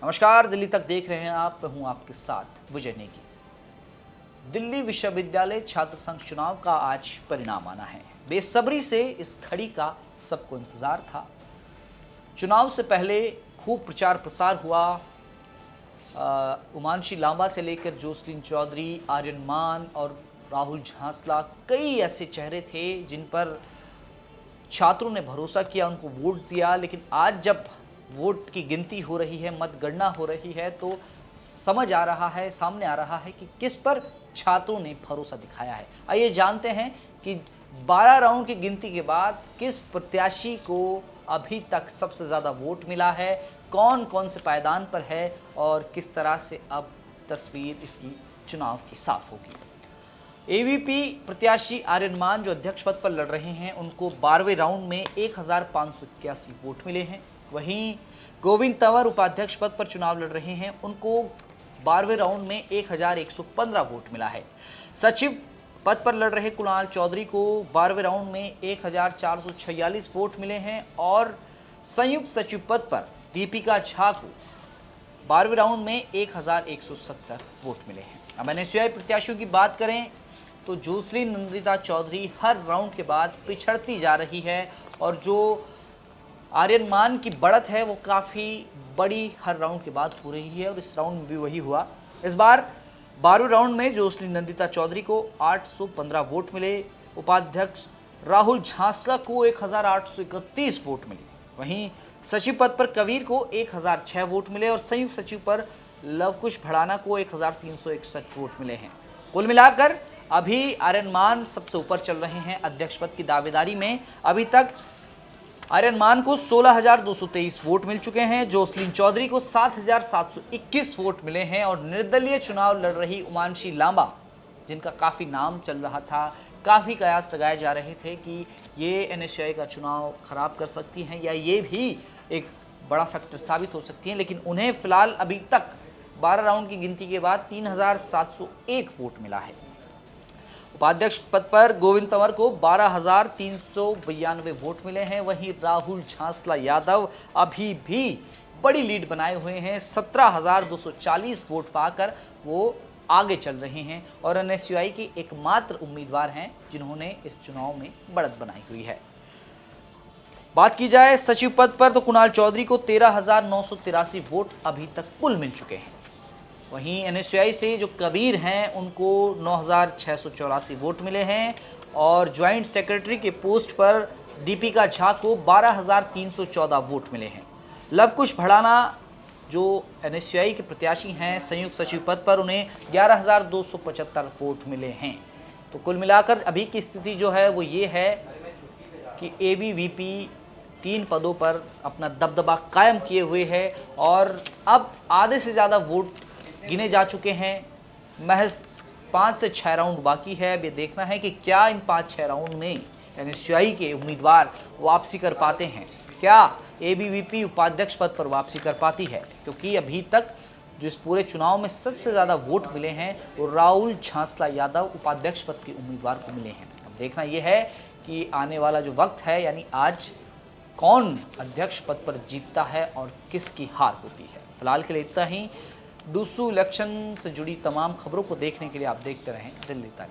नमस्कार, दिल्ली तक देख रहे हैं आप। मैं हूं आपके साथ विजय नेगी। दिल्ली विश्वविद्यालय छात्र संघ चुनाव का आज परिणाम आना है। बेसब्री से इस घड़ी का सबको इंतजार था। चुनाव से पहले खूब प्रचार प्रसार हुआ। उमांशी लांबा से लेकर जोसलीन चौधरी, आर्यन मान और राहुल झांसला, कई ऐसे चेहरे थे जिन पर छात्रों ने भरोसा किया, उनको वोट दिया। लेकिन आज जब वोट की गिनती हो रही है, मतगणना हो रही है, तो समझ आ रहा है, सामने आ रहा है कि किस पर छात्रों ने भरोसा दिखाया है। आइए जानते हैं कि 12 राउंड की गिनती के बाद किस प्रत्याशी को अभी तक सबसे ज़्यादा वोट मिला है, कौन कौन से पायदान पर है और किस तरह से अब तस्वीर इसकी चुनाव की साफ होगी। एबीवीपी प्रत्याशी आर्यन मान जो अध्यक्ष पद पर लड़ रहे हैं, उनको 12वें राउंड में 1581 वोट मिले हैं। वहीं गोविंद तंवर उपाध्यक्ष पद पर चुनाव लड़ रहे हैं, उनको 12वें राउंड में 1115 वोट मिला है। सचिव पद पर लड़ रहे कुणाल चौधरी को 12वें राउंड में 1446 वोट मिले हैं और संयुक्त सचिव पद पर दीपिका झा को 12वें राउंड में 1170 वोट मिले हैं। अब एनएसयूआई प्रत्याशियों की बात करें तो जोसलीन नंदिता चौधरी हर राउंड के बाद पिछड़ती जा रही है और जो आर्यन मान की बढ़त है वो काफ़ी बड़ी हर राउंड के बाद हो रही है और इस राउंड में भी वही हुआ। इस बार 12वें राउंड में जोसलीन नंदिता चौधरी को 815 वोट मिले, उपाध्यक्ष राहुल झांसला को 1831 वोट मिले। वहीं सचिव पद पर कबीर को 1006 वोट मिले और संयुक्त सचिव पर लवकुश भड़ाना को 1361 वोट मिले हैं। कुल मिलाकर अभी आर्यन मान सबसे ऊपर चल रहे हैं अध्यक्ष पद की दावेदारी में। अभी तक आर्यन मान को 16,223 वोट मिल चुके हैं, जोसलीन चौधरी को 7,721 वोट मिले हैं और निर्दलीय चुनाव लड़ रही उमांशी लांबा, जिनका काफ़ी नाम चल रहा था, काफ़ी कयास लगाए जा रहे थे कि ये एनएसयूआई का चुनाव खराब कर सकती हैं या ये भी एक बड़ा फैक्टर साबित हो सकती हैं, लेकिन उन्हें फिलहाल अभी तक 12 राउंड की गिनती के बाद 3,701 वोट मिला है। उपाध्यक्ष पद पर गोविंद तंवर को 12,392 वोट मिले हैं। वहीं राहुल झांसला यादव अभी भी बड़ी लीड बनाए हुए हैं, 17,240 वोट पाकर वो आगे चल रहे हैं और एनएसयूआई के एकमात्र उम्मीदवार हैं जिन्होंने इस चुनाव में बढ़त बनाई हुई है। बात की जाए सचिव पद पर तो कुणाल चौधरी को 13,983 वोट अभी तक कुल मिल चुके हैं। वहीं एनएसयूआई से जो कबीर हैं उनको 9,684 वोट मिले हैं और ज्वाइंट सेक्रेटरी के पोस्ट पर दीपिका झा को 12,314 वोट मिले हैं। लवकुश भड़ाना जो एनएसयूआई के प्रत्याशी हैं संयुक्त सचिव पद पर, उन्हें 11,275 वोट मिले हैं। तो कुल मिलाकर अभी की स्थिति जो है वो ये है कि एबीवीपी 3 पदों पर अपना दबदबा कायम किए हुए है और अब आधे से ज़्यादा वोट गिने जा चुके हैं। महज 5 से 6 राउंड बाकी है। अब ये देखना है कि क्या इन 5-6 राउंड में एनएसयूआई के उम्मीदवार वापसी कर पाते हैं, क्या एबीवीपी उपाध्यक्ष पद पर वापसी कर पाती है, क्योंकि अभी तक जो इस पूरे चुनाव में सबसे ज़्यादा वोट मिले हैं वो राहुल झांसला यादव उपाध्यक्ष पद के उम्मीदवार को मिले हैं। अब देखना ये है कि आने वाला जो वक्त है, यानी आज, कौन अध्यक्ष पद पर जीतता है और किसकी हार होती है। फिलहाल के लिए इतना ही। डूसू इलेक्शन से जुड़ी तमाम खबरों को देखने के लिए आप देखते रहें दिल्ली तक।